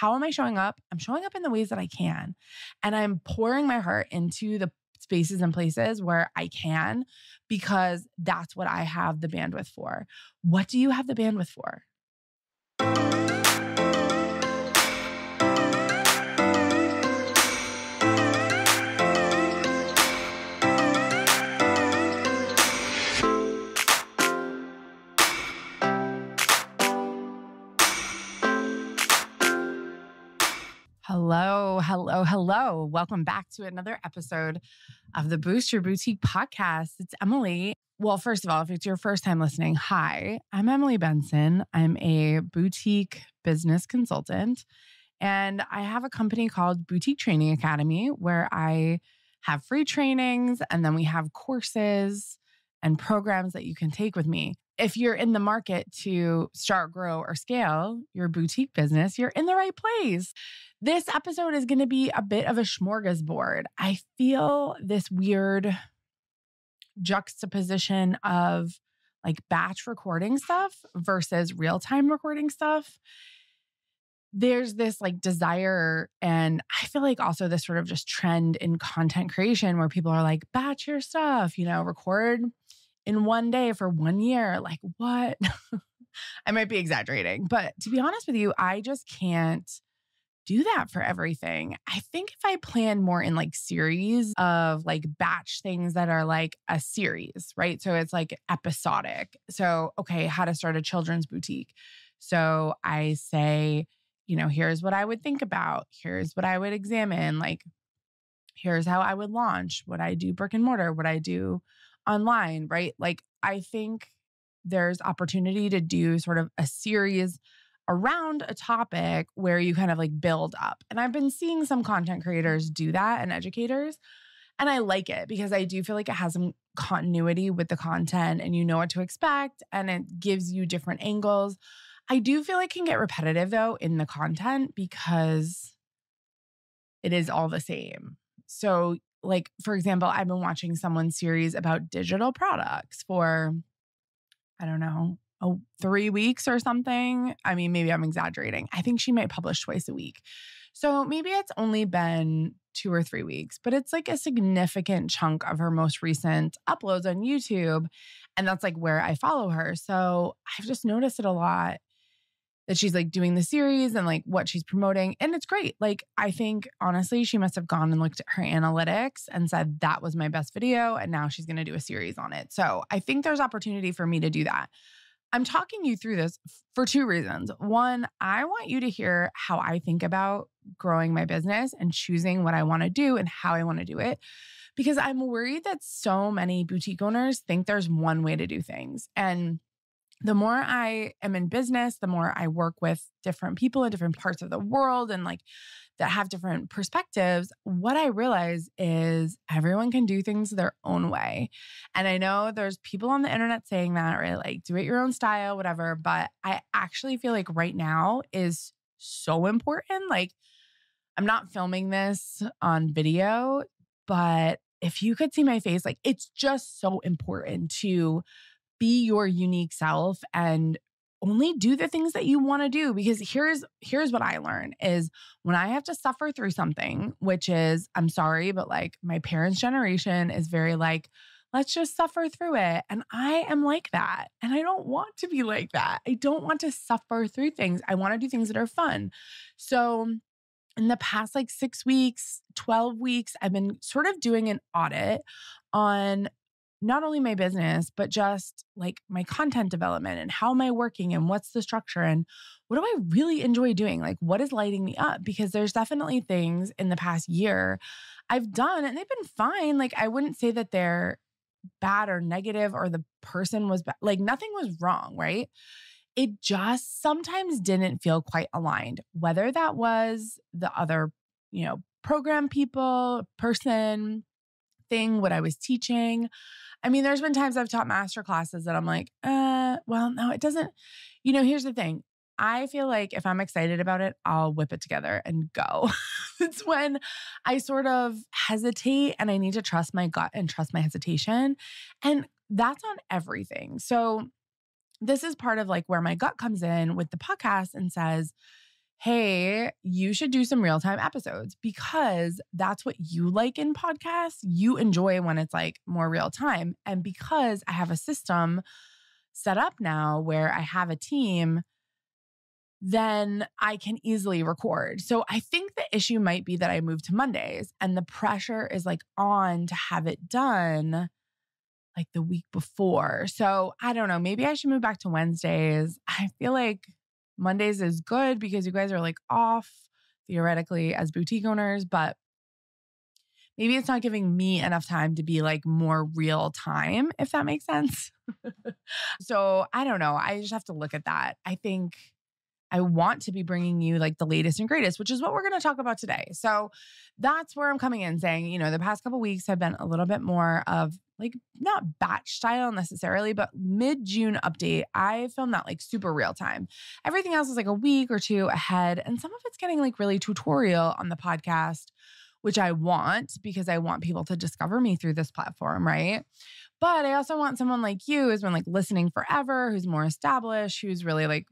how am I showing up? I'm showing up in the ways that I can. And I'm pouring my heart into the spaces and places where I can, because that's what I have the bandwidth for. What do you have the bandwidth for? Hello, hello, hello. Welcome back to another episode of the Boost Your Boutique podcast. It's Emily. Well, first of all, if it's your first time listening, hi, I'm Emily Benson. I'm a boutique business consultant, and I have a company called Boutique Training Academy where I have free trainings, and then we have courses and programs that you can take with me. If you're in the market to start, grow, or scale your boutique business, you're in the right place. This episode is going to be a bit of a smorgasbord. I feel this weird juxtaposition of like batch recording stuff versus real-time recording stuff. There's this like desire, and I feel like also this sort of just trend in content creation where people are like, batch your stuff, record in one day for 1 year. Like, what? I might be exaggerating, but to be honest with you, I just can't do that for everything. I think if I plan more in like series of like batch things that are like a series, right? So it's like episodic. So, okay, how to start a children's boutique. So I say, here's what I would think about. Here's what I would examine. Like, here's how I would launch. Would I do brick and mortar? Would I do online, right? Like, I think there's opportunity to do sort of a series around a topic where you kind of like build up. And I've been seeing some content creators do that and educators. And I like it because I do feel like it has some continuity with the content and you know what to expect and it gives you different angles. I do feel like it can get repetitive though in the content because it is all the same. So like, for example, I've been watching someone's series about digital products for, I don't know, 3 weeks or something. I mean, maybe I'm exaggerating. I think she might publish twice a week. So maybe it's only been 2 or 3 weeks, but it's like a significant chunk of her most recent uploads on YouTube. And that's like where I follow her. So I've just noticed it a lot that she's like doing the series and like what she's promoting. And it's great. Like, I think honestly, she must have gone and looked at her analytics and said that was my best video. And now she's going to do a series on it. So I think there's opportunity for me to do that. I'm talking you through this for 2 reasons. One, I want you to hear how I think about growing my business and choosing what I want to do and how I want to do it. Because I'm worried that so many boutique owners think there's one way to do things. And the more I am in business, the more I work with different people in different parts of the world and like that have different perspectives, what I realize is everyone can do things their own way. And I know there's people on the internet saying that, right? Like do it your own style, whatever. But I actually feel like right now is so important. Like I'm not filming this on video, but if you could see my face, like it's just so important to be your unique self and only do the things that you want to do. Because here's what I learned is when I have to suffer through something, which is, I'm sorry, but like my parents' generation is very like, let's just suffer through it. And I am like that. And I don't want to be like that. I don't want to suffer through things. I want to do things that are fun. So in the past like 6 weeks, 12 weeks, I've been sort of doing an audit on not only my business, but just like my content development and how am I working and what's the structure and what do I really enjoy doing? Like what is lighting me up? Because there's definitely things in the past year I've done and they've been fine. Like I wouldn't say that they're bad or negative or the person was bad. Like nothing was wrong, right? It just sometimes didn't feel quite aligned, whether that was the other, program people, person, thing, what I was teaching. I mean, there's been times I've taught master classes that I'm like, well, no, it doesn't. Here's the thing. I feel like if I'm excited about it, I'll whip it together and go. It's when I sort of hesitate and I need to trust my gut and trust my hesitation. And that's on everything. So this is part of like where my gut comes in with the podcast and says, hey, you should do some real time episodes because that's what you like in podcasts. You enjoy when it's like more real time. And because I have a system set up now where I have a team, then I can easily record. So I think the issue might be that I moved to Mondays and the pressure is like on to have it done like the week before. So I don't know. Maybe I should move back to Wednesdays. I feel like Mondays is good because you guys are like off theoretically as boutique owners, but maybe it's not giving me enough time to be like more real time, if that makes sense. So I don't know. I just have to look at that. I think I want to be bringing you like the latest and greatest, which is what we're going to talk about today. So that's where I'm coming in saying, the past couple of weeks have been a little bit more of like not batch style necessarily, but mid-June update. I filmed that like super real time. Everything else is like a week or two ahead. And some of it's getting like really tutorial on the podcast, which I want because I want people to discover me through this platform, right? But I also want someone like you who's been like listening forever, who's more established, who's really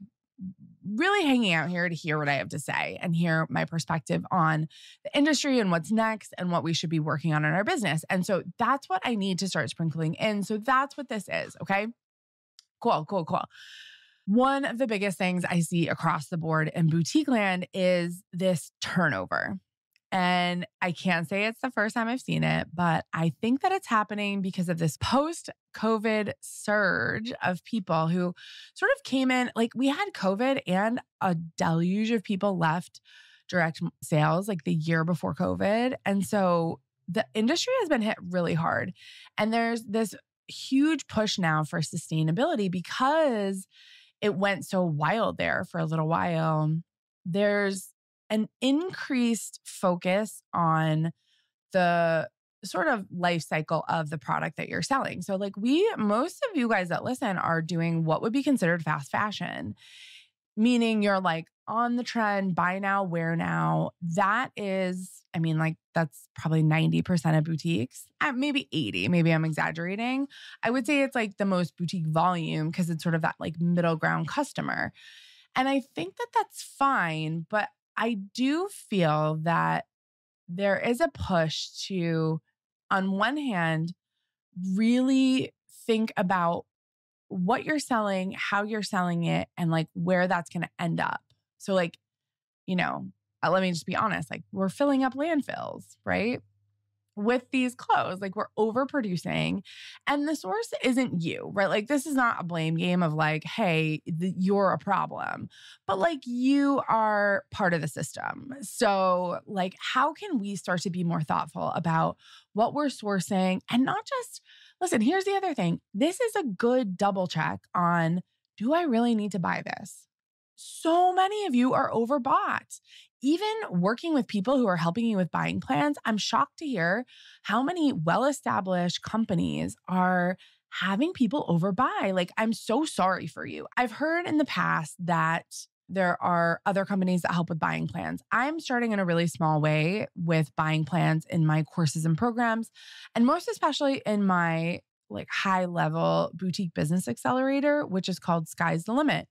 hanging out here to hear what I have to say and hear my perspective on the industry and what's next and what we should be working on in our business. And so that's what I need to start sprinkling in. So that's what this is. Okay. Cool. One of the biggest things I see across the board in boutique land is this turnover. And I can't say it's the first time I've seen it, but I think that it's happening because of this post-COVID surge of people who sort of came in, like we had COVID and a deluge of people left direct sales like the year before COVID. And so the industry has been hit really hard. And there's this huge push now for sustainability because it went so wild there for a little while. There's an increased focus on the sort of life cycle of the product that you're selling. So like most of you guys that listen are doing what would be considered fast fashion, meaning you're like on the trend, buy now, wear now. That is, that's probably 90% of boutiques, maybe 80, maybe I'm exaggerating. I would say it's like the most boutique volume because it's sort of that like middle ground customer. And I think that that's fine, but I do feel that there is a push to, on one hand, really think about what you're selling, how you're selling it, and like where that's going to end up. So like, let me just be honest, like we're filling up landfills, right? With these clothes, like we're overproducing and the source isn't you, right? Like this is not a blame game of like, hey, you're a problem, but like you are part of the system. So like, how can we start to be more thoughtful about what we're sourcing and not just, listen, here's the other thing. This is a good double check on, do I really need to buy this? So many of you are overbought. Even working with people who are helping you with buying plans, I'm shocked to hear how many well-established companies are having people overbuy. Like, I'm so sorry for you. I've heard in the past that there are other companies that help with buying plans. I'm starting in a really small way with buying plans in my courses and programs, and most especially in my like high-level boutique business accelerator, which is called Sky's the Limit.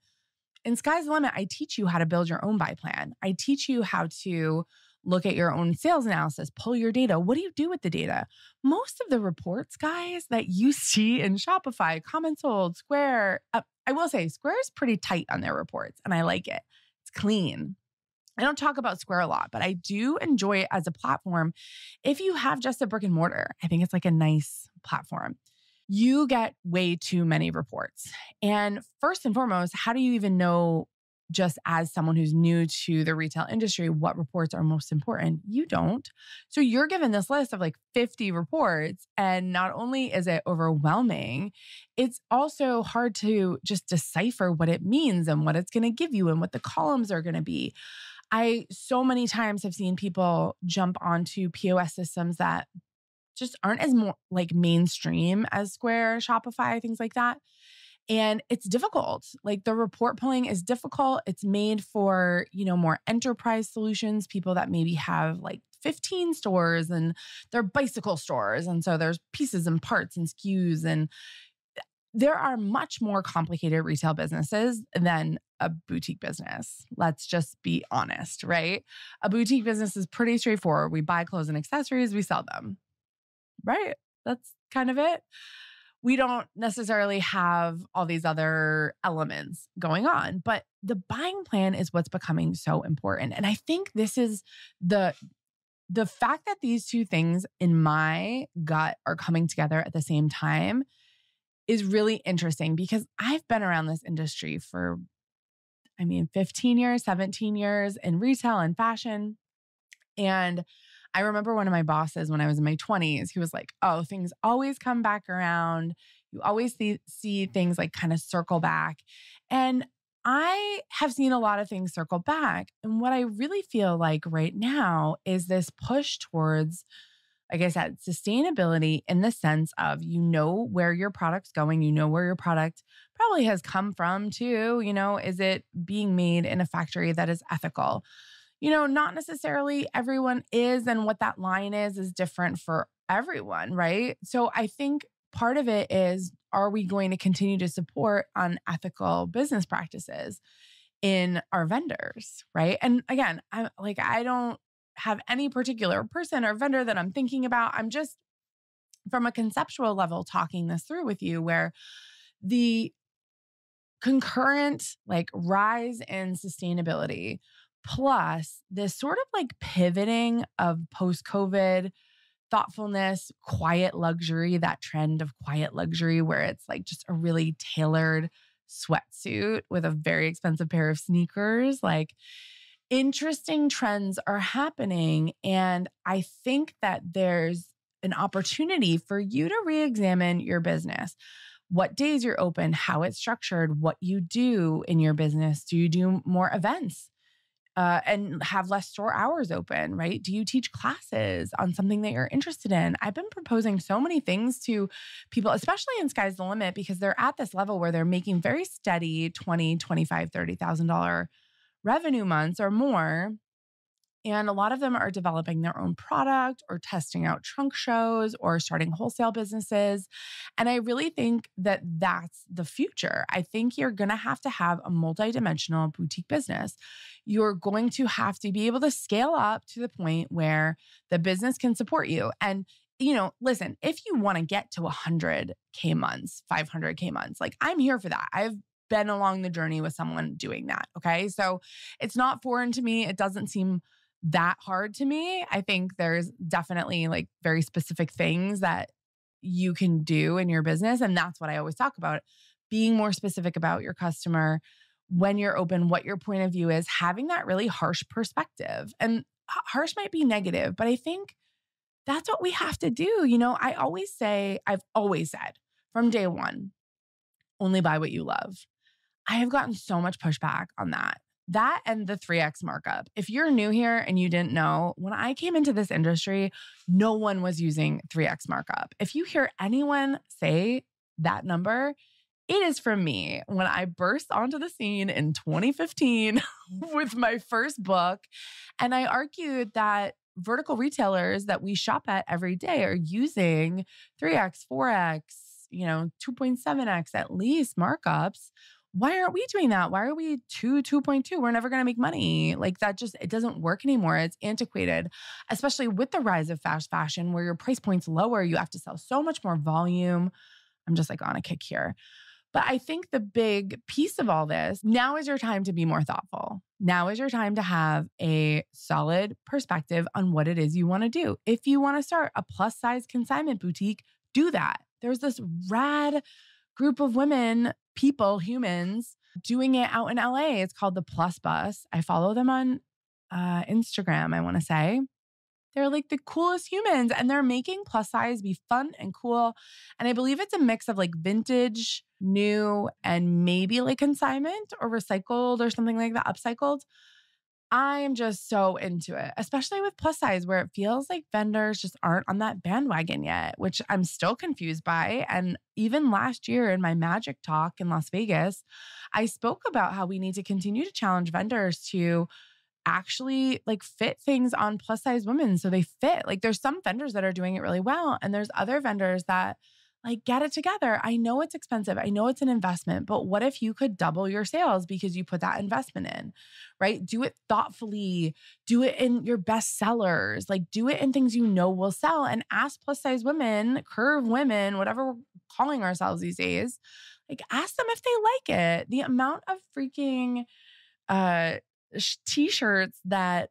In Sky's the Limit, I teach you how to build your own buy plan. I teach you how to look at your own sales analysis, pull your data. What do you do with the data? Most of the reports, guys, that you see in Shopify, Comment Sold, Square, I will say Square is pretty tight on their reports and I like it. It's clean. I don't talk about Square a lot, but I do enjoy it as a platform. If you have just a brick and mortar, I think it's like a nice platform. You get way too many reports. And first and foremost, how do you even know, just as someone who's new to the retail industry, what reports are most important? You don't. So you're given this list of like 50 reports. And not only is it overwhelming, it's also hard to just decipher what it means and what it's going to give you and what the columns are going to be. I so many times have seen people jump onto POS systems that just aren't as more like mainstream as Square, Shopify, things like that. And it's difficult. Like the report pulling is difficult. It's made for, more enterprise solutions, people that maybe have like 15 stores and they're bicycle stores. And so there's pieces and parts and SKUs. And there are much more complicated retail businesses than a boutique business. Let's just be honest, right? A boutique business is pretty straightforward. We buy clothes and accessories, we sell them, right? That's kind of it. We don't necessarily have all these other elements going on, but the buying plan is what's becoming so important. And I think this is the fact that these two things in my gut are coming together at the same time is really interesting because I've been around this industry for, 15 years, 17 years in retail and fashion. And I remember one of my bosses when I was in my 20s, he was like, oh, things always come back around. You always see things like kind of circle back. And I have seen a lot of things circle back. And what I really feel like right now is this push towards, like I said, sustainability in the sense of, where your product's going, where your product probably has come from too. Is it being made in a factory that is ethical? Not necessarily everyone is, and what that line is different for everyone, right? So I think part of it is, are we going to continue to support unethical business practices in our vendors, right? And again, I don't have any particular person or vendor that I'm thinking about. I'm just from a conceptual level talking this through with you, where the concurrent rise in sustainability plus this sort of pivoting of post-COVID thoughtfulness, quiet luxury, that trend of quiet luxury where it's just a really tailored sweatsuit with a very expensive pair of sneakers. Interesting trends are happening. And I think that there's an opportunity for you to re-examine your business. What days you're open, how it's structured, what you do in your business. Do you do more events? And have less store hours open, right? Do you teach classes on something that you're interested in? I've been proposing so many things to people, especially in Sky's the Limit, because they're at this level where they're making very steady $20,000, $25,000, $30,000 revenue months or more. And a lot of them are developing their own product or testing out trunk shows or starting wholesale businesses. And I really think that that's the future. I think you're going to have a multidimensional boutique business. You're going to have to be able to scale up to the point where the business can support you. And, listen, if you want to get to 100K months, 500K months, I'm here for that. I've been along the journey with someone doing that. Okay. So it's not foreign to me. It doesn't seem that hard to me. I think there's definitely very specific things that you can do in your business. And that's what I always talk about, being more specific about your customer when you're open, what your point of view is, having that really harsh perspective. And harsh might be negative, but I think that's what we have to do. I've always said from day one, only buy what you love. I have gotten so much pushback on that. That and the 3X markup. If you're new here and you didn't know, when I came into this industry, no one was using 3X markup. If you hear anyone say that number, it is from me when I burst onto the scene in 2015 with my first book. And I argued that vertical retailers that we shop at every day are using 3X, 4X, 2.7X at least markups. Why aren't we doing that? Why are we 2.2? We're never going to make money. It doesn't work anymore. It's antiquated, especially with the rise of fast fashion where your price point's lower. You have to sell so much more volume. I'm just on a kick here. But I think the big piece of all this, now is your time to be more thoughtful. Now is your time to have a solid perspective on what it is you want to do. If you want to start a plus size consignment boutique, do that. There's this rad group of women, humans doing it out in LA. It's called the Plus Bus. I follow them on Instagram, I want to say. They're the coolest humans and they're making plus size be fun and cool. And I believe it's a mix of vintage, new, and maybe consignment or recycled or something like that, upcycled. I am just so into it, especially with plus size where it feels like vendors just aren't on that bandwagon yet, which I'm still confused by. And even last year in my Magic Talk in Las Vegas, I spoke about how we need to continue to challenge vendors to actually fit things on plus size women so they fit. There's some vendors that are doing it really well and there's other vendors that like get it together. I know it's expensive. I know it's an investment, but what if you could double your sales because you put that investment in, right? Do it thoughtfully. Do it in your best sellers. Like do it in things you know will sell, and ask plus size women, curve women, whatever we're calling ourselves these days. Like ask them if they like it. The amount of freaking t-shirts that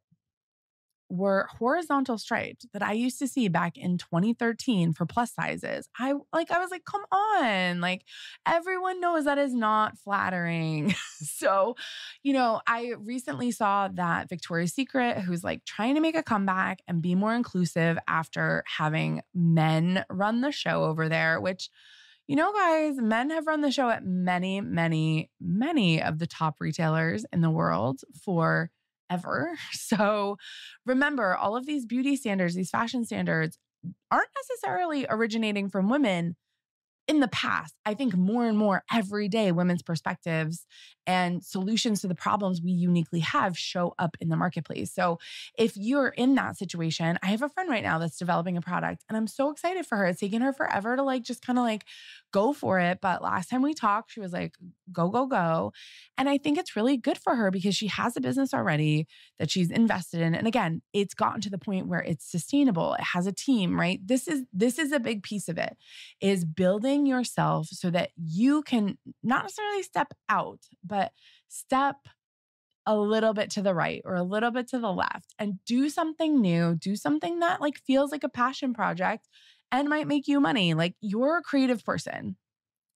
were horizontal striped that I used to see back in 2013 for plus sizes. I was like, come on. Like everyone knows that is not flattering. So, I recently saw that Victoria's Secret, who's like trying to make a comeback and be more inclusive after having men run the show over there, which, guys, men have run the show at many, many, many of the top retailers in the world for ever. So remember, all of these beauty standards, these fashion standards aren't necessarily originating from women. In the past, I think more and more every day, women's perspectives and solutions to the problems we uniquely have show up in the marketplace. So if you're in that situation, I have a friend right now that's developing a product and I'm so excited for her. It's taken her forever to like, just kind of like go for it. But last time we talked, she was like, go, go, go. And I think it's really good for her because she has a business already that she's invested in. And again, it's gotten to the point where it's sustainable. It has a team, right? This is a big piece of it, is building yourself so that you can not necessarily step out, but step a little bit to the right or a little bit to the left and do something new, do something that like feels like a passion project and might make you money. Like you're a creative person.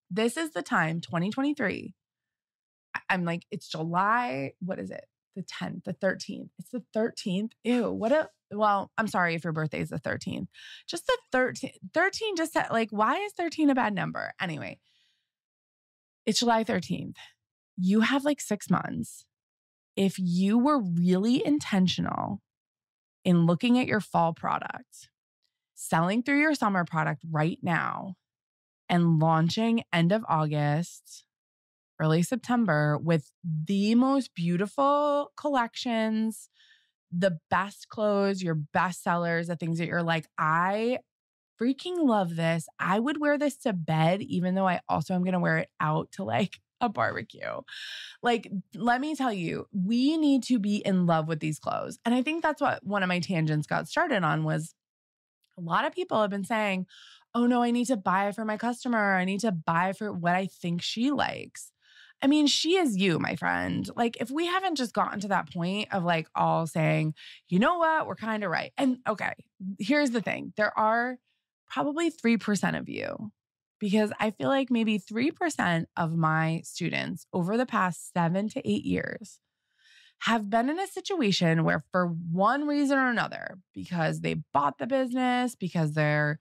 This is the time, 2023. I'm like, it's July. What is it? The 10th, the 13th. It's the 13th. Ew. Well, I'm sorry if your birthday is the 13th. Just the 13th. 13 just like, why is 13 a bad number? Anyway, it's July 13th. You have like 6 months. If you were really intentional in looking at your fall product, selling through your summer product right now, and launching end of August, early September with the most beautiful collections, the best clothes, your best sellers, the things that you're like, I freaking love this. I would wear this to bed, even though I also am going to wear it out to like a barbecue. Like, let me tell you, we need to be in love with these clothes. And I think that's what one of my tangents got started on was a lot of people have been saying, oh no, I need to buy for my customer. I need to buy for what I think she likes. I mean, she is you, my friend. Like, if we haven't just gotten to that point of like all saying, you know what, we're kind of right. And okay, here's the thing. There are probably 3% of you, because I feel like maybe 3% of my students over the past 7 to 8 years have been in a situation where for one reason or another, because they bought the business, because I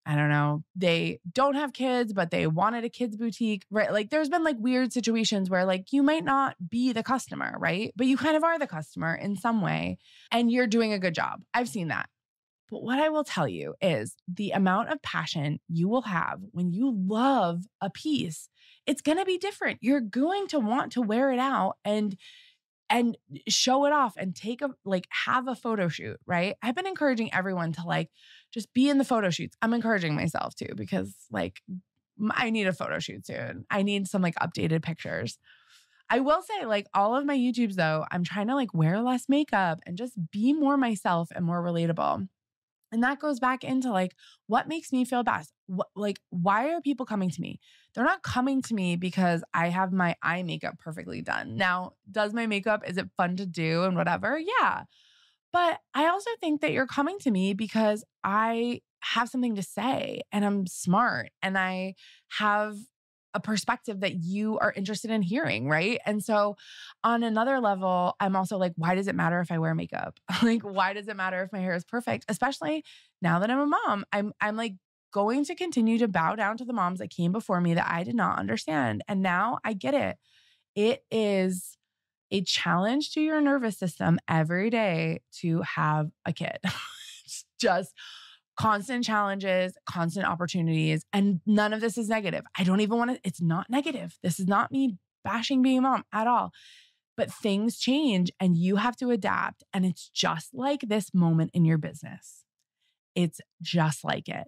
don't know, they don't have kids, but they wanted a kids boutique, right? Like there's been like weird situations where like you might not be the customer, right? But you kind of are the customer in some way and you're doing a good job. I've seen that. But what I will tell you is the amount of passion you will have when you love a piece, it's going to be different. You're going to want to wear it out and show it off and have a photo shoot, right? I've been encouraging everyone to like just be in the photo shoots. I'm encouraging myself too, because like I need a photo shoot soon. I need some like updated pictures. I will say like all of my YouTubes though, I'm trying to like wear less makeup and just be more myself and more relatable. And that goes back into like, what makes me feel best? Why are people coming to me? They're not coming to me because I have my eye makeup perfectly done. Now, does my makeup, is it fun to do and whatever? Yeah. But I also think that you're coming to me because I have something to say and I'm smart and I have a perspective that you are interested in hearing, right? And so on another level, I'm also like, why does it matter if I wear makeup? Like, why does it matter if my hair is perfect? Especially now that I'm a mom, I'm like going to continue to bow down to the moms that came before me that I did not understand. And now I get it. It is a challenge to your nervous system every day to have a kid. It's just constant challenges, constant opportunities, and none of this is negative. I don't even want to, it's not negative. This is not me bashing being a mom at all. But things change and you have to adapt. And it's just like this moment in your business. It's just like it.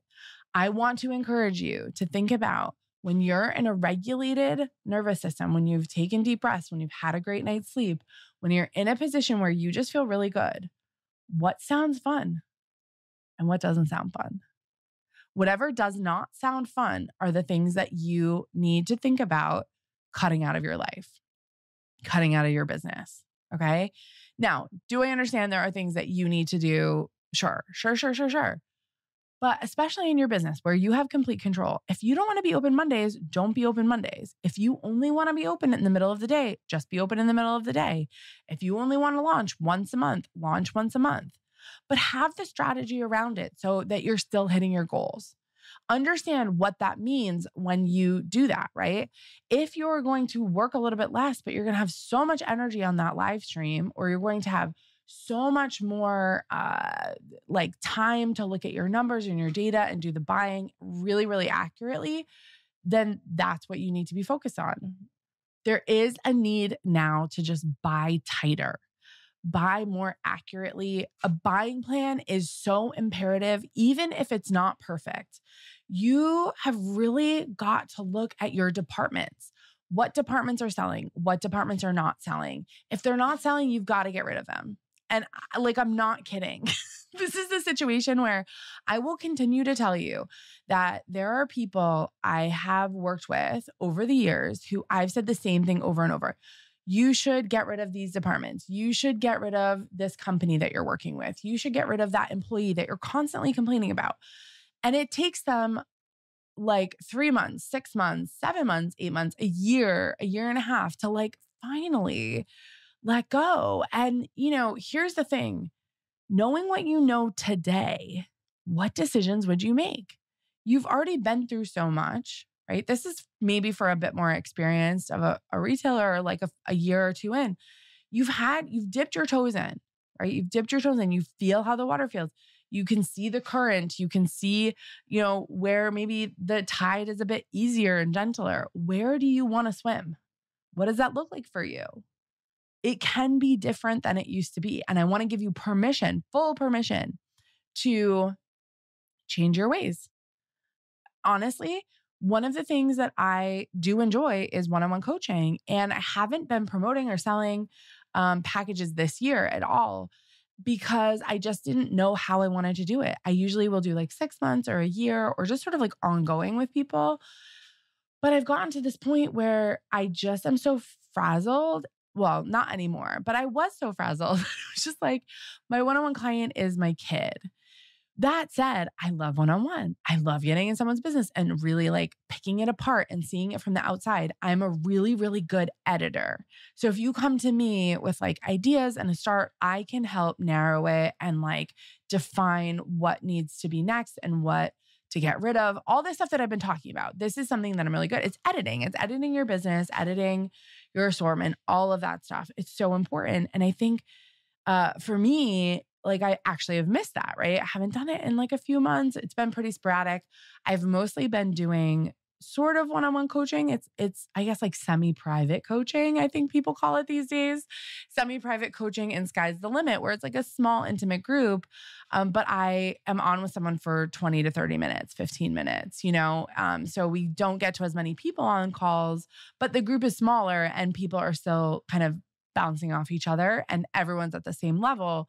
I want to encourage you to think about when you're in a regulated nervous system, when you've taken deep breaths, when you've had a great night's sleep, when you're in a position where you just feel really good, what sounds fun and what doesn't sound fun? Whatever does not sound fun are the things that you need to think about cutting out of your life, cutting out of your business. Okay. Now, do I understand there are things that you need to do? Sure. But especially in your business where you have complete control, if you don't want to be open Mondays, don't be open Mondays. If you only want to be open in the middle of the day, just be open in the middle of the day. If you only want to launch once a month, launch once a month. But have the strategy around it so that you're still hitting your goals. Understand what that means when you do that, right? If you're going to work a little bit less, but you're going to have so much energy on that live stream, or you're going to have so much more like time to look at your numbers and your data and do the buying really, really accurately, then that's what you need to be focused on. There is a need now to just buy tighter, buy more accurately. A buying plan is so imperative, even if it's not perfect. You have really got to look at your departments. What departments are selling? What departments are not selling? If they're not selling, you've got to get rid of them. And like, I'm not kidding. This is the situation where I will continue to tell you that there are people I have worked with over the years who I've said the same thing over and over. You should get rid of these departments. You should get rid of this company that you're working with. You should get rid of that employee that you're constantly complaining about. And it takes them like 3 months, 6 months, 7 months, 8 months, a year and a half to like finally let go. And, here's the thing. Knowing what you know today, what decisions would you make? You've already been through so much, right? This is maybe for a bit more experienced of a retailer, or like a year or two in. You've dipped your toes in, right? You've dipped your toes in. You feel how the water feels. You can see the current. You can see, where maybe the tide is a bit easier and gentler. Where do you want to swim? What does that look like for you? It can be different than it used to be. And I want to give you permission, full permission to change your ways. Honestly, one of the things that I do enjoy is one-on-one coaching. And I haven't been promoting or selling packages this year at all because I just didn't know how I wanted to do it. I usually will do like 6 months or a year or just sort of like ongoing with people. But I've gotten to this point where I just am so frazzled. Well, not anymore, but I was so frazzled. It was just like my one-on-one client is my kid. That said, I love one-on-one. I love getting in someone's business and really like picking it apart and seeing it from the outside. I'm a really, really good editor. So if you come to me with like ideas and a start, I can help narrow it and like define what needs to be next and what to get rid of, all this stuff that I've been talking about. This is something that I'm really good. It's editing. It's editing your business, editing your assortment, all of that stuff. It's so important. And I think for me, like I actually have missed that, right? I haven't done it in like a few months. It's been pretty sporadic. I've mostly been doing sort of one-on-one coaching. It's I guess like semi-private coaching, I think people call it these days. Semi-private coaching in Sky's the Limit, where it's like a small intimate group. But I am on with someone for 20 to 30 minutes, 15 minutes, so we don't get to as many people on calls, but the group is smaller and people are still kind of bouncing off each other and everyone's at the same level.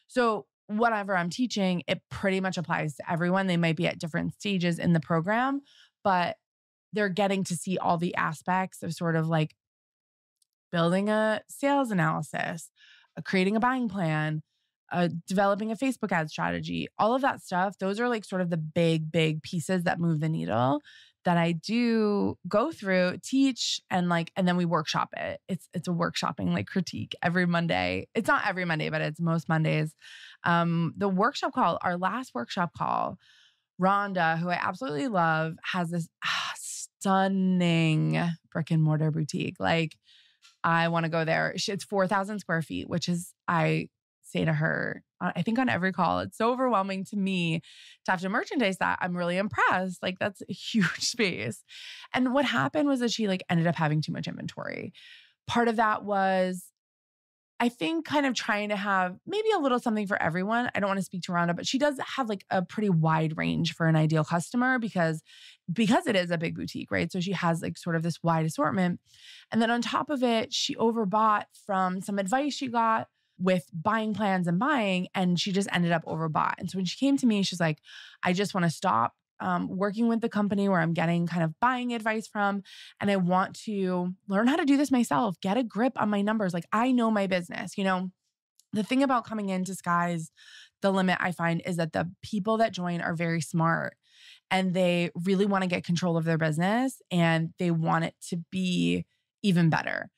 So whatever I'm teaching, it pretty much applies to everyone. They might be at different stages in the program, but they're getting to see all the aspects of sort of like building a sales analysis, creating a buying plan, developing a Facebook ad strategy, all of that stuff. Those are like sort of the big pieces that move the needle that I do go through, teach, and then we workshop it. It's a workshopping like critique every Monday. It's not every Monday, but it's most Mondays. The workshop call, our last workshop call, Rhonda, who I absolutely love, has this stunning brick and mortar boutique. Like I want to go there. It's 4,000 square feet, which is, I say to her, I think on every call, it's so overwhelming to me to have to merchandise that. I'm really impressed. Like that's a huge space. And what happened was that she like ended up having too much inventory. Part of that was I think kind of trying to have maybe a little something for everyone. I don't want to speak to Rhonda, but she does have like a pretty wide range for an ideal customer because it is a big boutique, right? So she has like sort of this wide assortment. And then on top of it, she overbought from some advice she got with buying plans and buying, and she just ended up overbought. And so when she came to me, she's like, I just want to stop working with the company where I'm getting kind of buying advice from. And I want to learn how to do this myself, get a grip on my numbers. Like I know my business, the thing about coming into Sky's the Limit, I find, is that the people that join are very smart and they really want to get control of their business and they want it to be even better.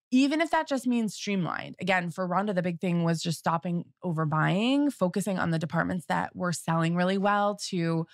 Even if that just means streamlined. Again, for Rhonda, the big thing was just stopping overbuying, focusing on the departments that were selling really well to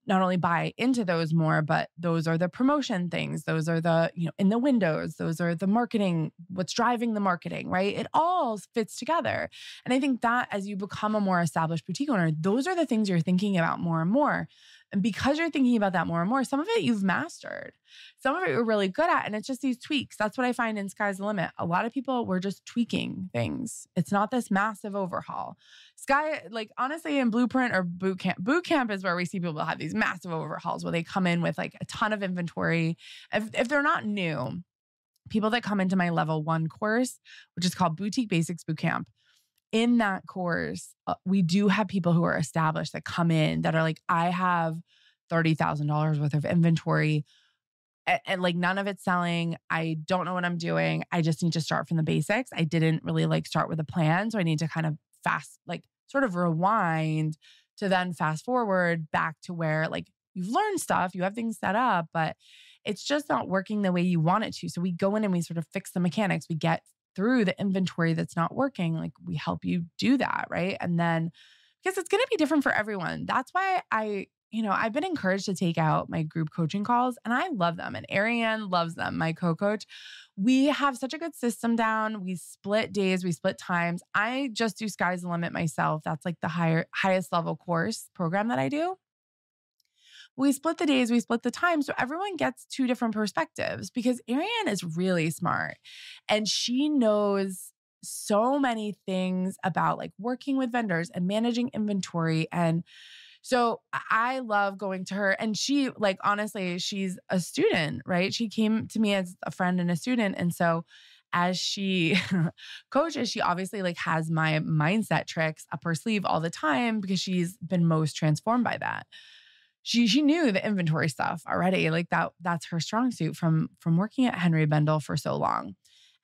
not only buy into those more, but those are the promotion things. Those are the, in the windows, those are the marketing, what's driving the marketing, right? It all fits together. And I think that as you become a more established boutique owner, those are the things you're thinking about more and more. And because you're thinking about that more and more, some of it you've mastered. Some of it you're really good at. And it's just these tweaks. That's what I find in Sky's the Limit. A lot of people were just tweaking things. It's not this massive overhaul. Sky, like honestly, in Blueprint or boot camp is where we see people have these massive overhauls where they come in with like a ton of inventory. If they're not new, people that come into my level 1 course, which is called Boutique Basics Bootcamp, in that course, we do have people who are established that come in that are like, I have $30,000 worth of inventory and like none of it's selling. I don't know what I'm doing. I just need to start from the basics. I didn't really like start with a plan. So I need to kind of sort of rewind to then fast forward back to where like you've learned stuff, you have things set up, but it's just not working the way you want it to. So we go in and we sort of fix the mechanics. We get through the inventory that's not working. Like we help you do that, right? And then because it's going to be different for everyone. That's why I've been encouraged to take out my group coaching calls and I love them. And Ariane loves them, my co-coach. We have such a good system down. We split days, we split times. I just do Sky's the Limit myself. That's like the highest level course program that I do. We split the days, we split the time. So everyone gets 2 different perspectives because Ariane is really smart and she knows so many things about like working with vendors and managing inventory. And so I love going to her and she like, honestly, she's a student, right? She came to me as a friend and a student. And so as she coaches, she obviously like has my mindset tricks up her sleeve all the time because she's been most transformed by that. She knew the inventory stuff already. Like that's her strong suit from working at Henry Bendel for so long.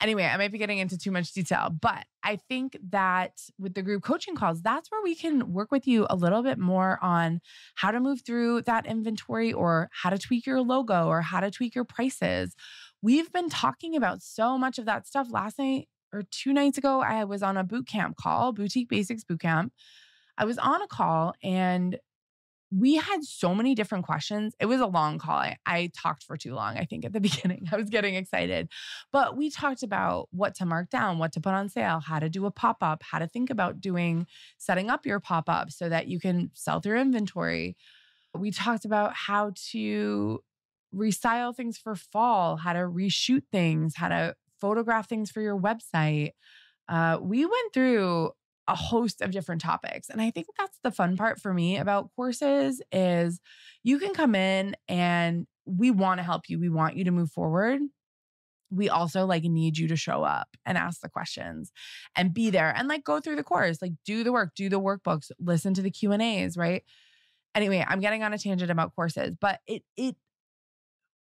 Anyway, I might be getting into too much detail, but I think that with the group coaching calls, that's where we can work with you a little bit more on how to move through that inventory or how to tweak your logo or how to tweak your prices. We've been talking about so much of that stuff. Last night or 2 nights ago, I was on a boot camp call, Boutique Basics Bootcamp. I was on a call and we had so many different questions. It was a long call. I talked for too long, I think, at the beginning. I was getting excited. But we talked about what to mark down, what to put on sale, how to do a pop-up, how to think about setting up your pop-up so that you can sell through inventory. We talked about how to restyle things for fall, how to reshoot things, how to photograph things for your website. We went through a host of different topics. And I think that's the fun part for me about courses is you can come in and we want to help you. We want you to move forward. We also like need you to show up and ask the questions and be there and like go through the course, like do the work, do the workbooks, listen to the Q&As, right? Anyway, I'm getting on a tangent about courses, but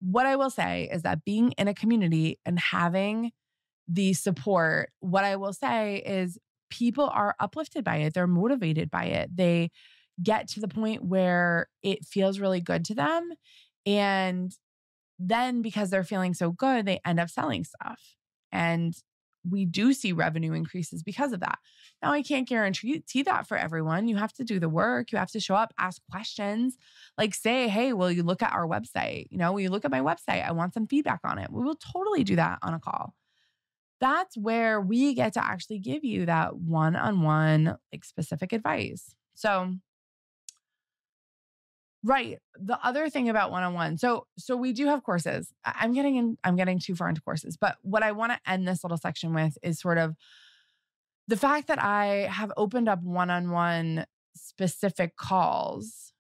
what I will say is that being in a community and having the support, what I will say is people are uplifted by it. They're motivated by it. They get to the point where it feels really good to them. And then because they're feeling so good, they end up selling stuff. And we do see revenue increases because of that. Now, I can't guarantee that for everyone. You have to do the work. You have to show up, ask questions, like say, hey, will you look at our website? Will you look at my website? I want some feedback on it. We will totally do that on a call. That's where we get to actually give you that one-on-one, like specific advice. So, right. The other thing about one-on-one. So we do have courses. I'm getting too far into courses, but what I want to end this little section with is sort of The fact that I have opened up one-on-one specific calls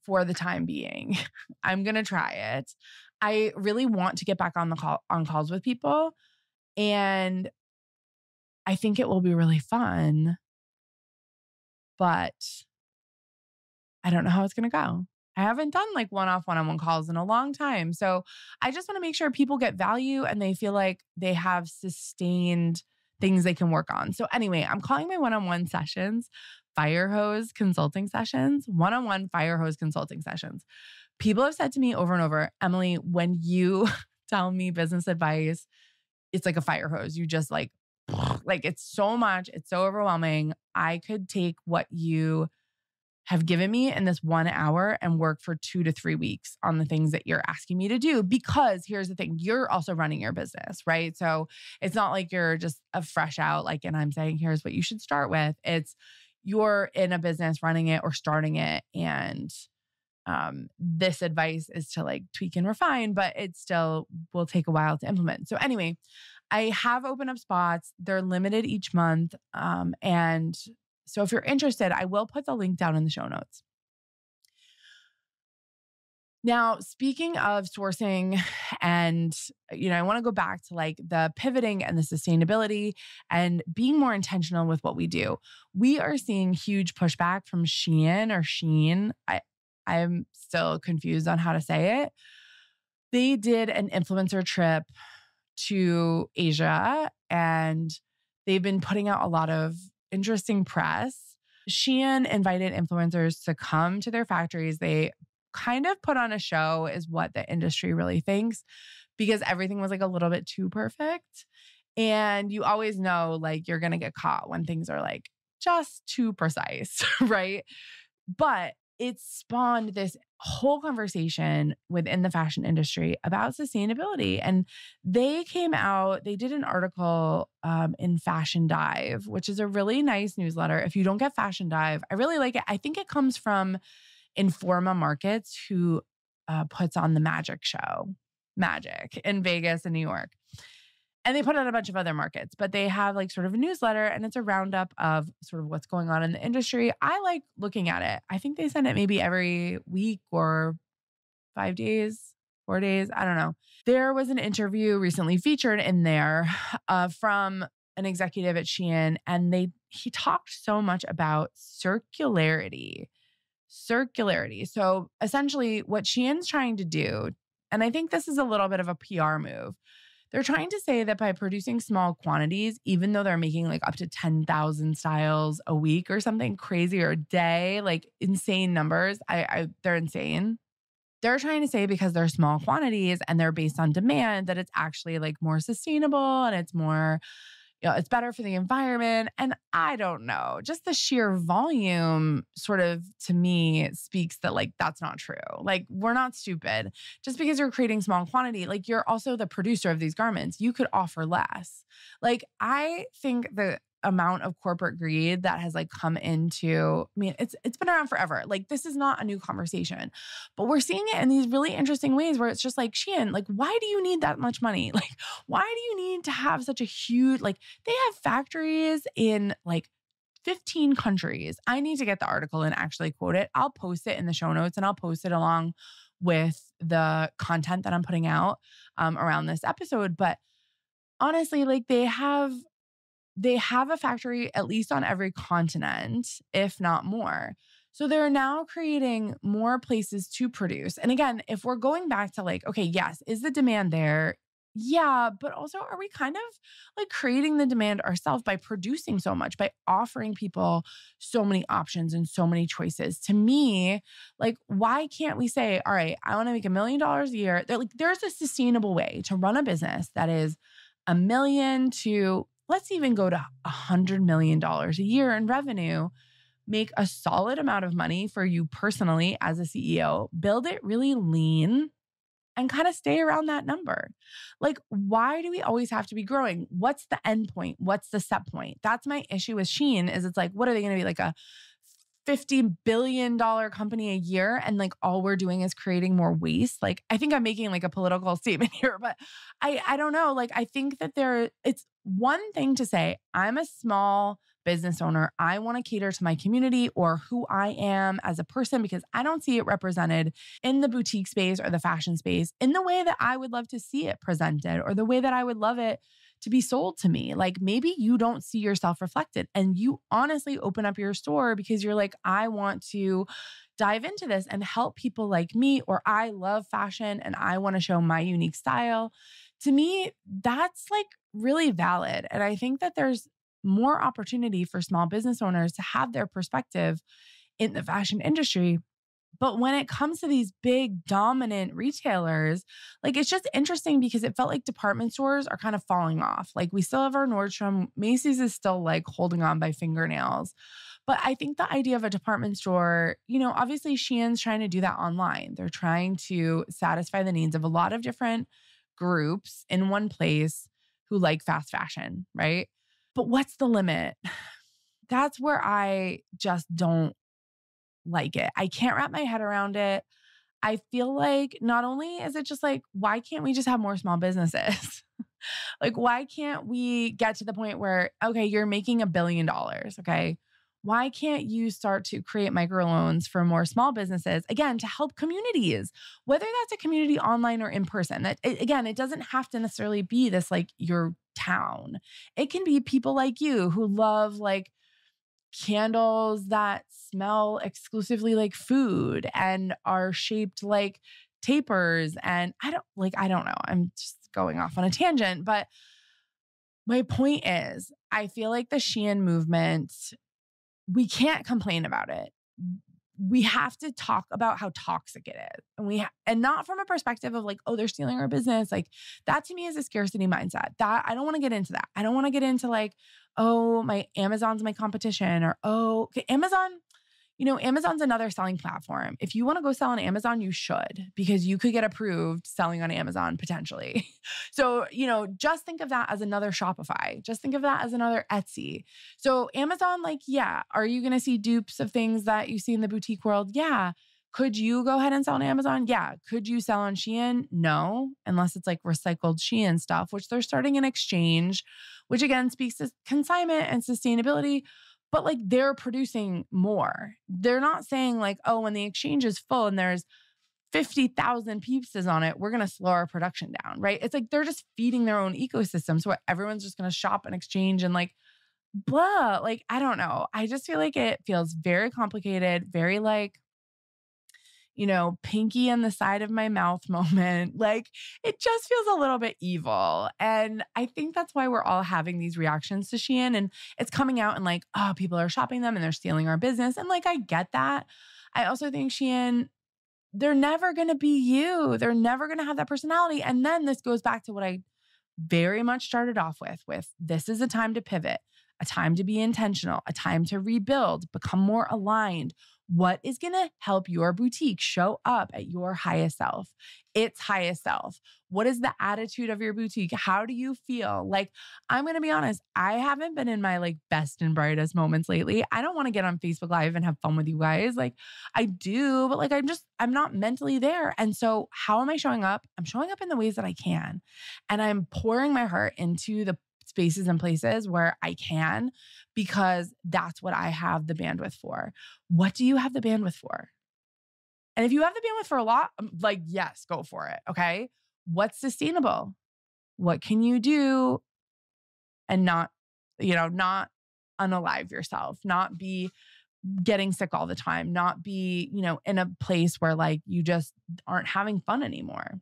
for the time being, I'm going to try it. I really want to get back on calls with people, and I think it will be really fun, but I don't know how it's going to go. I haven't done like one-on-one calls in a long time. So I just want to make sure people get value and they feel like they have sustained things they can work on. So anyway, I'm calling my one-on-one sessions fire hose consulting sessions, one-on-one fire hose consulting sessions. People have said to me over and over, Emily, when you tell me business advice, it's like a fire hose. You just like it's so much, it's so overwhelming. I could take what you have given me in this 1 hour and work for 2 to 3 weeks on the things that you're asking me to do. Because here's the thing, you're also running your business, right? So it's not like you're just a fresh out, like, and I'm saying, here's what you should start with. It's you're in a business running it or starting it. And this advice is to like tweak and refine, but it still will take a while to implement. So anyway, I have opened up spots. They're limited each month. And so if you're interested, I will put the link down in the show notes. Now, speaking of sourcing and, I want to go back to like the pivoting and the sustainability and being more intentional with what we do. We are seeing huge pushback from Shein or Sheen. I'm still confused on how to say it. They did an influencer trip to Asia and they've been putting out a lot of interesting press. Shein invited influencers to come to their factories. They kind of put on a show is what the industry really thinks, because everything was like a little bit too perfect. And you always know like you're going to get caught when things are like just too precise, right? But it spawned this whole conversation within the fashion industry about sustainability. And they came out, they did an article in Fashion Dive, which is a really nice newsletter. If you don't get Fashion Dive, I really like it. I think it comes from Informa Markets, who puts on the Magic show, Magic in Vegas and New York. And they put out a bunch of other markets, but they have like sort of a newsletter and it's a roundup of sort of what's going on in the industry. I like looking at it. I think they send it maybe every week or 5 days, 4 days. I don't know. There was an interview recently featured in there from an executive at Shein, and he talked so much about circularity. So essentially what Shein's trying to do, and I think this is a little bit of a PR move, they're trying to say that by producing small quantities, even though they're making like up to 10,000 styles a week or something crazy, or a day, like insane numbers. They're insane. They're trying to say because they're small quantities and they're based on demand that it's actually like more sustainable and it's more, it's better for the environment. And I don't know, just the sheer volume sort of to me speaks that like, that's not true. Like, we're not stupid. Just because you're creating small quantity, like you're also the producer of these garments. You could offer less. Like, I think the amount of corporate greed that has like come into, I mean, it's been around forever. Like, this is not a new conversation, but we're seeing it in these really interesting ways where it's just like, Shein, like, why do you need that much money? Like, why do you need to have such a huge, like, they have factories in like 15 countries. I need to get the article and actually quote it. I'll post it in the show notes and I'll post it along with the content that I'm putting out around this episode. But honestly, like they have a factory at least on every continent, if not more. So they're now creating more places to produce. And again, if we're going back to like, okay, yes, is the demand there? Yeah, but also are we kind of like creating the demand ourselves by producing so much, by offering people so many options and so many choices? To me, like, why can't we say, all right, I want to make $1 million a year. There's a sustainable way to run a business that is $1 million to, let's even go to $100 million a year in revenue, make a solid amount of money for you personally as a CEO, build it really lean, and kind of stay around that number. Like, why do we always have to be growing? What's the end point? What's the set point? That's my issue with Shein is it's like, what are they going to be, like a $50 billion company a year? And like, all we're doing is creating more waste. Like, I think I'm making like a political statement here, but I don't know. Like, I think that one thing to say, I'm a small business owner. I want to cater to my community or who I am as a person because I don't see it represented in the boutique space or the fashion space in the way that I would love to see it presented or the way that I would love it to be sold to me. Like maybe you don't see yourself reflected and you honestly open up your store because you're like, I want to dive into this and help people like me, or I love fashion and I want to show my unique style. To me, that's like really valid. And I think that there's more opportunity for small business owners to have their perspective in the fashion industry. But when it comes to these big dominant retailers, like it's just interesting because it felt like department stores are kind of falling off. Like we still have our Nordstrom, Macy's is still like holding on by fingernails. But I think the idea of a department store, obviously Shein's trying to do that online. They're trying to satisfy the needs of a lot of different groups in one place who like fast fashion, right? But what's the limit? That's where I just don't like it. I can't wrap my head around it. I feel like not only is it just like, why can't we just have more small businesses? Like, why can't we get to the point where, okay, you're making $1 billion, okay? Why can't you start to create microloans for more small businesses, again, to help communities, whether that's a community online or in person? Again, it doesn't have to necessarily be this like your town. It can be people like you who love like candles that smell exclusively like food and are shaped like tapers. And I don't know. I'm just going off on a tangent, but my point is, I feel like the Shein movement, we can't complain about it. We have to talk about how toxic it is. And not from a perspective of like, oh, they're stealing our business. Like that to me is a scarcity mindset. That I don't want to get into that. I don't want to get into like, oh, my Amazon's my competition or, oh, okay, Amazon's another selling platform. If you want to go sell on Amazon, you should, because you could get approved selling on Amazon potentially. So, just think of that as another Shopify. Just think of that as another Etsy. So Amazon, like, yeah, are you going to see dupes of things that you see in the boutique world? Yeah. Could you go ahead and sell on Amazon? Yeah. Could you sell on Shein? No, unless it's like recycled Shein stuff, which they're starting an exchange, which again speaks to consignment and sustainability. But like they're producing more. They're not saying like, oh, when the exchange is full and there's 50,000 pieces on it, we're going to slow our production down, right? It's like they're just feeding their own ecosystem. So everyone's just going to shop and exchange and like, blah. Like, I don't know. I just feel like it feels very complicated, very like, pinky in the side of my mouth moment. Like it just feels a little bit evil. And I think that's why we're all having these reactions to Shein and it's coming out and like, oh, people are shopping them and they're stealing our business. And like, I get that. I also think Shein, they're never going to be you. They're never going to have that personality. And then this goes back to what I very much started off with this is a time to pivot, a time to be intentional, a time to rebuild, become more aligned. What is going to help your boutique show up at your highest self? Its highest self. What is the attitude of your boutique? How do you feel? Like, I'm going to be honest, I haven't been in my like best and brightest moments lately. I don't want to get on Facebook Live and have fun with you guys. Like I do, but like I'm not mentally there. And so how am I showing up? I'm showing up in the ways that I can. And I'm pouring my heart into the spaces and places where I can, because that's what I have the bandwidth for. What do you have the bandwidth for? And if you have the bandwidth for a lot, like, yes, go for it. Okay. What's sustainable? What can you do and not unalive yourself, not be getting sick all the time, not be, in a place where like you just aren't having fun anymore.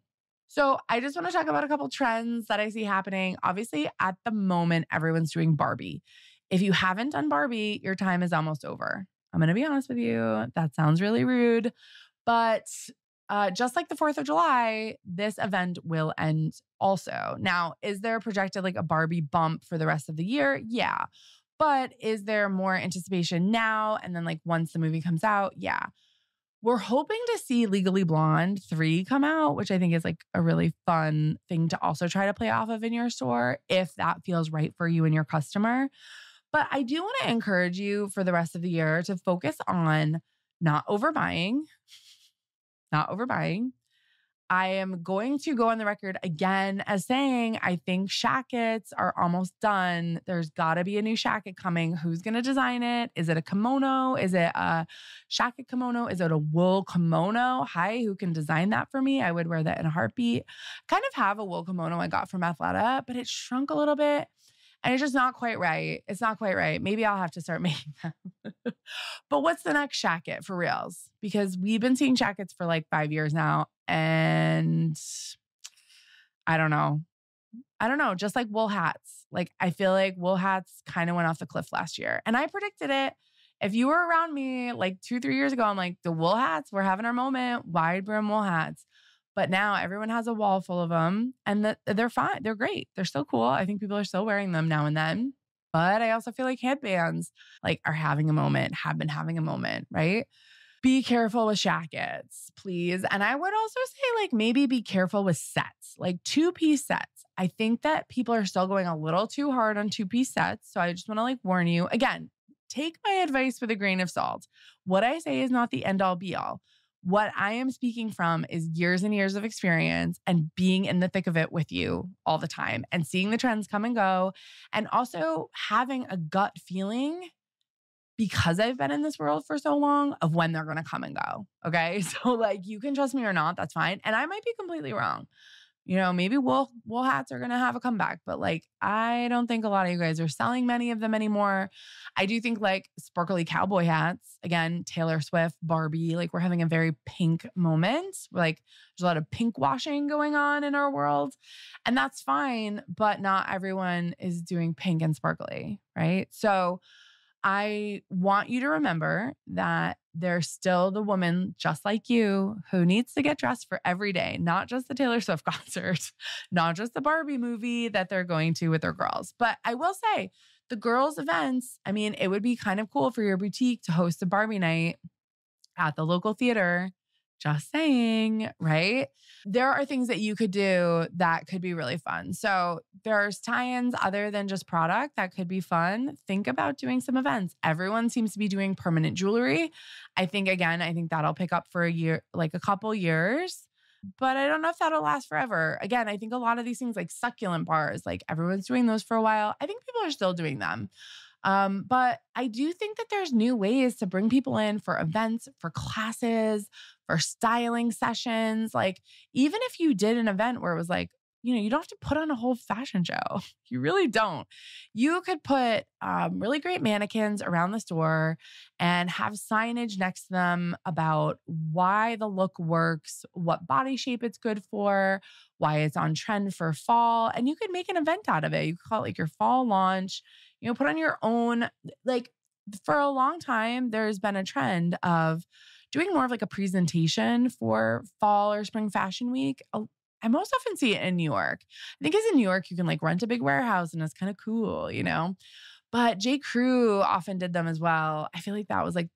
So I just want to talk about a couple trends that I see happening. Obviously, at the moment, everyone's doing Barbie. If you haven't done Barbie, your time is almost over. I'm going to be honest with you. That sounds really rude. But just like the 4th of July, this event will end also. Now, is there projected like a Barbie bump for the rest of the year? Yeah. But is there more anticipation now? And then like once the movie comes out? Yeah. We're hoping to see Legally Blonde 3 come out, which I think is like a really fun thing to also try to play off of in your store if that feels right for you and your customer. But I do want to encourage you for the rest of the year to focus on not overbuying, I am going to go on the record again as saying I think shackets are almost done. There's got to be a new shacket coming. Who's going to design it? Is it a kimono? Is it a shacket kimono? Is it a wool kimono? Hi, who can design that for me? I would wear that in a heartbeat. Kind of have a wool kimono I got from Athleta, but it shrunk a little bit. And it's just not quite right. It's not quite right. Maybe I'll have to start making them. But what's the next shacket for reals? Because we've been seeing shackets for like 5 years now. And I don't know. Just like wool hats. Like I feel like wool hats kind of went off the cliff last year. And I predicted it. If you were around me like 2-3 years ago, I'm like, the wool hats, we're having our moment. Wide brim wool hats. But now everyone has a wall full of them and they're fine. They're great. They're still cool. I think people are still wearing them now and then. But I also feel like headbands like are having a moment, have been having a moment, right? Be careful with shackets, please. And I would also say like maybe be careful with sets, like 2-piece sets. I think that people are still going a little too hard on 2-piece sets. So I just want to like warn you. Again, take my advice with a grain of salt. What I say is not the end all be all. What I am speaking from is years and years of experience and being in the thick of it with you all the time and seeing the trends come and go. And also having a gut feeling because I've been in this world for so long of when they're going to come and go. Okay. So like you can trust me or not, that's fine. And I might be completely wrong. You know, maybe wool hats are going to have a comeback, but like, I don't think a lot of you guys are selling many of them anymore. I do think like sparkly cowboy hats, again, Taylor Swift, Barbie, like we're having a very pink moment. Like there's a lot of pink washing going on in our world and that's fine, but not everyone is doing pink and sparkly, right? So I want you to remember that there's still the woman just like you who needs to get dressed for every day, not just the Taylor Swift concert, not just the Barbie movie that they're going to with their girls. But I will say the girls' events, I mean, it would be kind of cool for your boutique to host a Barbie night at the local theater. Just saying, right? There are things that you could do that could be really fun. So there's tie-ins other than just product that could be fun. Think about doing some events. Everyone seems to be doing permanent jewelry. I think that'll pick up for a year, like a couple years, but I don't know if that'll last forever. Again, I think a lot of these things like succulent bars, like everyone's doing those for a while. I think people are still doing them. But I do think that there's new ways to bring people in for events, for classes, for styling sessions. Like even if you did an event where it was like, you know, you don't have to put on a whole fashion show. You really don't. You could put really great mannequins around the store and have signage next to them about why the look works, what body shape it's good for, why it's on trend for fall. And you could make an event out of it. You could call it like your fall launch. You know, put on your own, like for a long time, there's been a trend of doing more of like a presentation for fall or spring fashion week. I most often see it in New York. I think it's in New York, you can like rent a big warehouse and it's kind of cool, you know? But J. Crew often did them as well. I feel like that was like,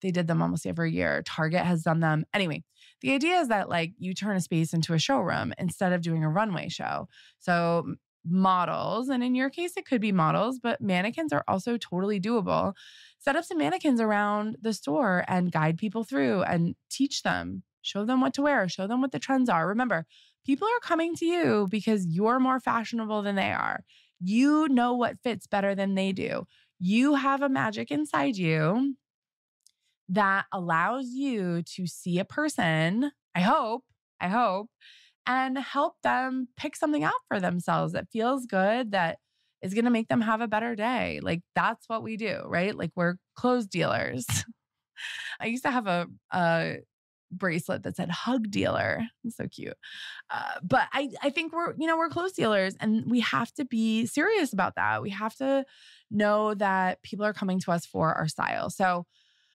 they did them almost every year. Target has done them. Anyway, the idea is that like you turn a space into a showroom instead of doing a runway show. So models, and in your case, it could be models, but mannequins are also totally doable. Set up some mannequins around the store and guide people through and teach them, show them what to wear, show them what the trends are. Remember, people are coming to you because you're more fashionable than they are. You know what fits better than they do. You have a magic inside you that allows you to see a person, I hope, and help them pick something out for themselves that feels good, that is going to make them have a better day. Like that's what we do, right? Like we're clothes dealers. I used to have a bracelet that said hug dealer. It's so cute. But I think we're clothes dealers and we have to be serious about that. We have to know that people are coming to us for our style. So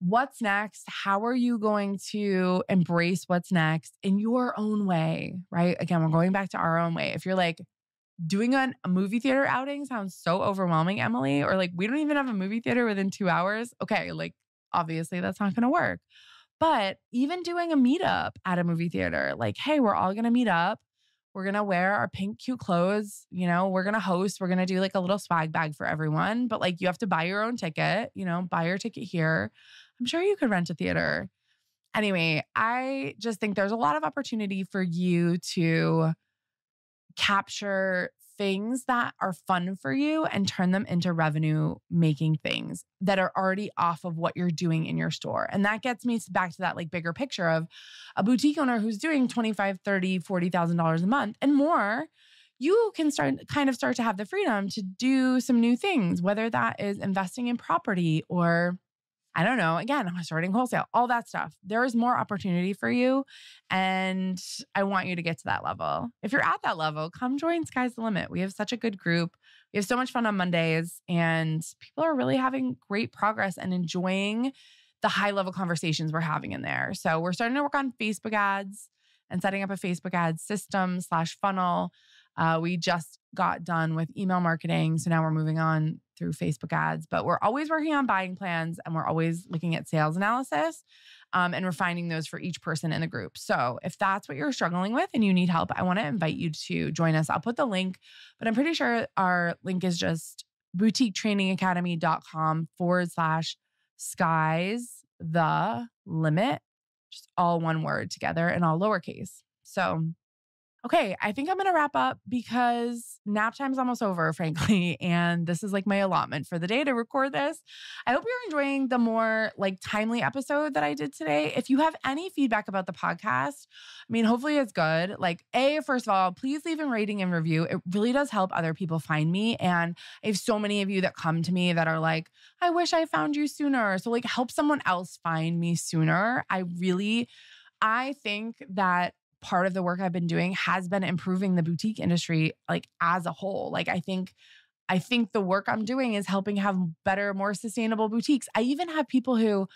what's next? How are you going to embrace what's next in your own way, right? Again, we're going back to our own way. If you're like, doing a movie theater outing sounds so overwhelming, Emily, or like, we don't even have a movie theater within 2 hours. Okay, like, obviously that's not going to work. But even doing a meetup at a movie theater, like, hey, we're all going to meet up. We're going to wear our pink, cute clothes. You know, we're going to host. We're going to do like a little swag bag for everyone. But like, you have to buy your own ticket, you know, buy your ticket here. I'm sure you could rent a theater. Anyway, I just think there's a lot of opportunity for you to capture things that are fun for you and turn them into revenue making things that are already off of what you're doing in your store. And that gets me back to that like bigger picture of a boutique owner who's doing 25, 30, $40,000 a month and more. You can start to have the freedom to do some new things, whether that is investing in property or I don't know, again, starting wholesale, all that stuff. There is more opportunity for you. And I want you to get to that level. If you're at that level, come join Sky's the Limit. We have such a good group. We have so much fun on Mondays, and people are really having great progress and enjoying the high level conversations we're having in there. So we're starting to work on Facebook ads and setting up a Facebook ads system / funnel. We just got done with email marketing. So now we're moving on through Facebook ads, but we're always working on buying plans and we're always looking at sales analysis and refining those for each person in the group. So if that's what you're struggling with and you need help, I want to invite you to join us. I'll put the link, but I'm pretty sure our link is just boutiquetrainingacademy.com /skies the limit, just all one word together and all lowercase. So okay, I think I'm going to wrap up because nap time's almost over, frankly. And this is like my allotment for the day to record this. I hope you're enjoying the more like timely episode that I did today. If you have any feedback about the podcast, I mean, hopefully it's good. Like first of all, please leave a rating and review. It really does help other people find me. And I have so many of you that come to me that are like, I wish I found you sooner. So like help someone else find me sooner. I think that part of the work I've been doing has been improving the boutique industry like as a whole. Like I think the work I'm doing is helping have better, more sustainable boutiques. I even have people who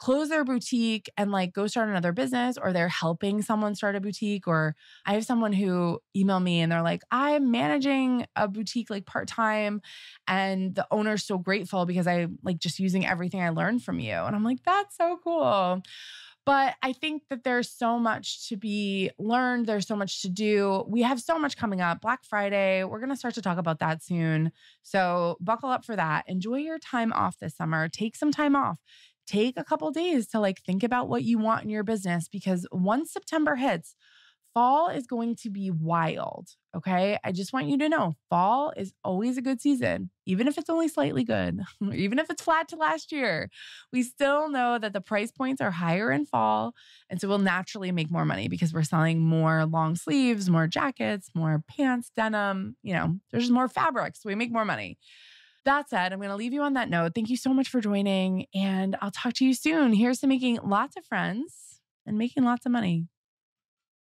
close their boutique and like go start another business, or they're helping someone start a boutique. Or I have someone who emailed me and they're like, I'm managing a boutique like part-time and the owner's so grateful because I like just using everything I learned from you. And I'm like, that's so cool. But I think that there's so much to be learned. There's so much to do. We have so much coming up. Black Friday, we're going to start to talk about that soon. So buckle up for that. Enjoy your time off this summer. Take some time off. Take a couple days to like think about what you want in your business, because once September hits, fall is going to be wild. Okay. I just want you to know fall is always a good season, even if it's only slightly good, even if it's flat to last year. We still know that the price points are higher in fall. And so we'll naturally make more money because we're selling more long sleeves, more jackets, more pants, denim, there's just more fabrics. So we make more money. That said, I'm going to leave you on that note. Thank you so much for joining, and I'll talk to you soon. Here's to making lots of friends and making lots of money.